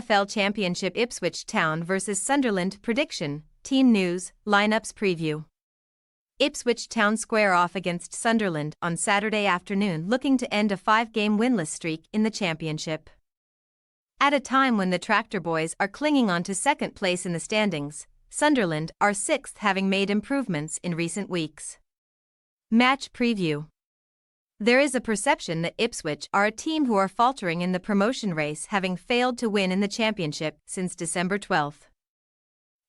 EFL Championship Ipswich Town vs Sunderland prediction, team news, lineups preview. Ipswich Town square off against Sunderland on Saturday afternoon looking to end a 5-game winless streak in the Championship. At a time when the Tractor Boys are clinging on to second place in the standings, Sunderland are 6th, having made improvements in recent weeks. Match preview. There is a perception that Ipswich are a team who are faltering in the promotion race, having failed to win in the Championship since December 12.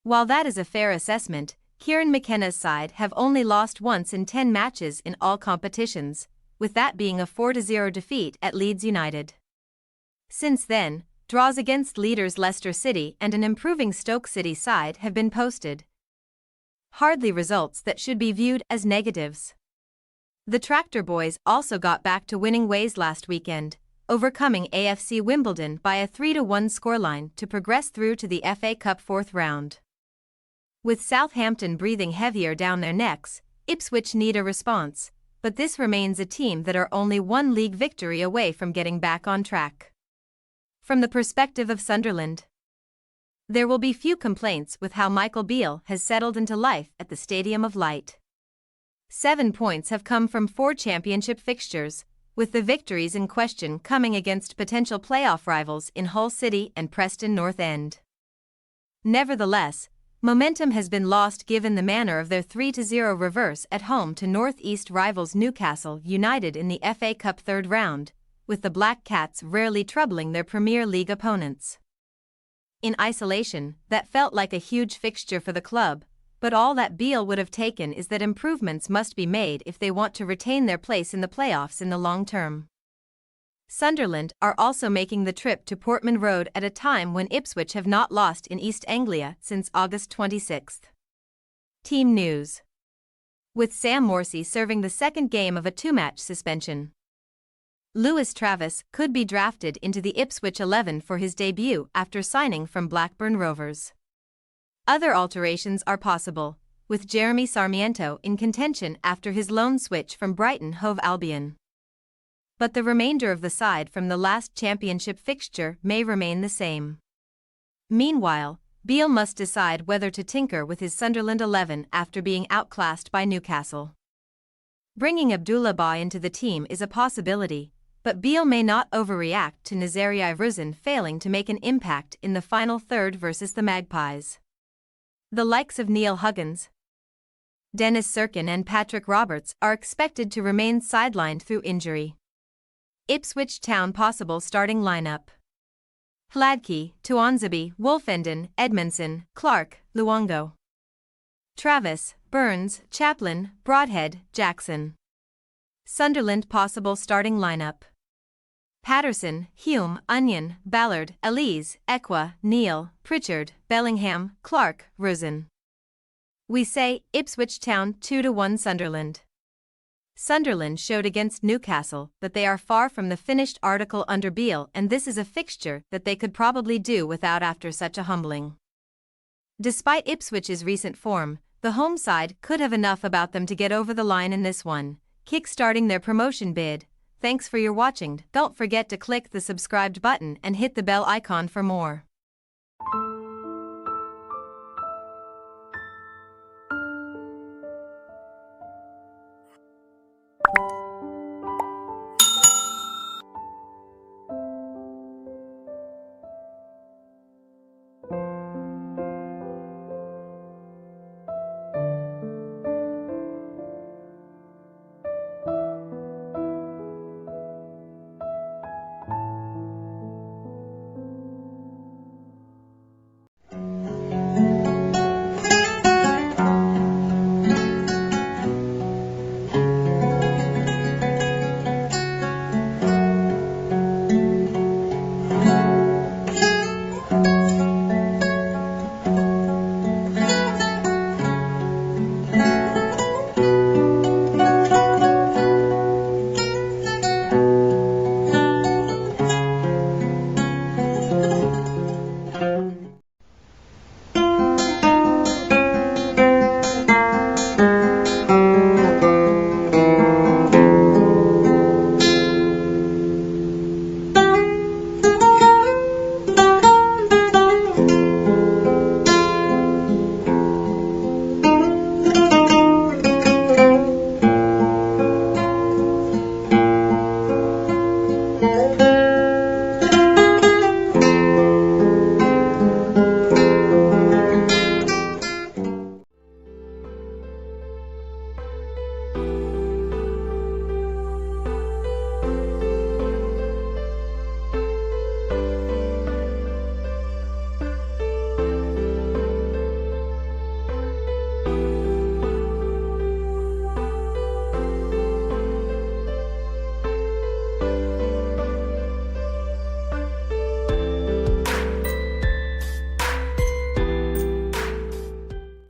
While that is a fair assessment, Kieran McKenna's side have only lost once in 10 matches in all competitions, with that being a 4-0 defeat at Leeds United. Since then, draws against leaders Leicester City and an improving Stoke City side have been posted. Hardly results that should be viewed as negatives. The Tractor Boys also got back to winning ways last weekend, overcoming AFC Wimbledon by a 3-1 scoreline to progress through to the FA Cup 4th round. With Southampton breathing heavier down their necks, Ipswich need a response, but this remains a team that are only one league victory away from getting back on track. From the perspective of Sunderland, there will be few complaints with how Michael Beale has settled into life at the Stadium of Light. 7 points have come from 4 championship fixtures, with the victories in question coming against potential playoff rivals in Hull City and Preston North End. Nevertheless, momentum has been lost given the manner of their 3-0 reverse at home to North East rivals Newcastle United in the FA Cup 3rd round, with the Black Cats rarely troubling their Premier League opponents. In isolation, that felt like a huge fixture for the club, but all that Beale would have taken is that improvements must be made if they want to retain their place in the playoffs in the long term. Sunderland are also making the trip to Portman Road at a time when Ipswich have not lost in East Anglia since August 26. Team news. With Sam Morsy serving the second game of a 2-match suspension, Lewis Travis could be drafted into the Ipswich 11 for his debut after signing from Blackburn Rovers. Other alterations are possible, with Jeremy Sarmiento in contention after his loan switch from Brighton Hove Albion. But the remainder of the side from the last championship fixture may remain the same. Meanwhile, Beale must decide whether to tinker with his Sunderland 11 after being outclassed by Newcastle. Bringing Abdullah Ba into the team is a possibility, but Beale may not overreact to Nazariy Ruzin failing to make an impact in the final third versus the Magpies. The likes of Neil Huggins, Dennis Sirkin and Patrick Roberts are expected to remain sidelined through injury. Ipswich Town possible starting lineup: Hladky, Tuanzebe, Wolfenden, Edmondson, Clark, Luongo, Travis, Burns, Chaplin, Broadhead, Jackson. Sunderland possible starting lineup: Patterson, Hume, Onion, Ballard, Elise, Ekwa, Neal, Pritchard, Bellingham, Clark, Ruzin. We say Ipswich Town 2-1 Sunderland. Sunderland showed against Newcastle that they are far from the finished article under Beale, and this is a fixture that they could probably do without after such a humbling. Despite Ipswich's recent form, the home side could have enough about them to get over the line in this one, kick-starting their promotion bid. Thanks for your watching. Don't forget to click the subscribed button and hit the bell icon for more.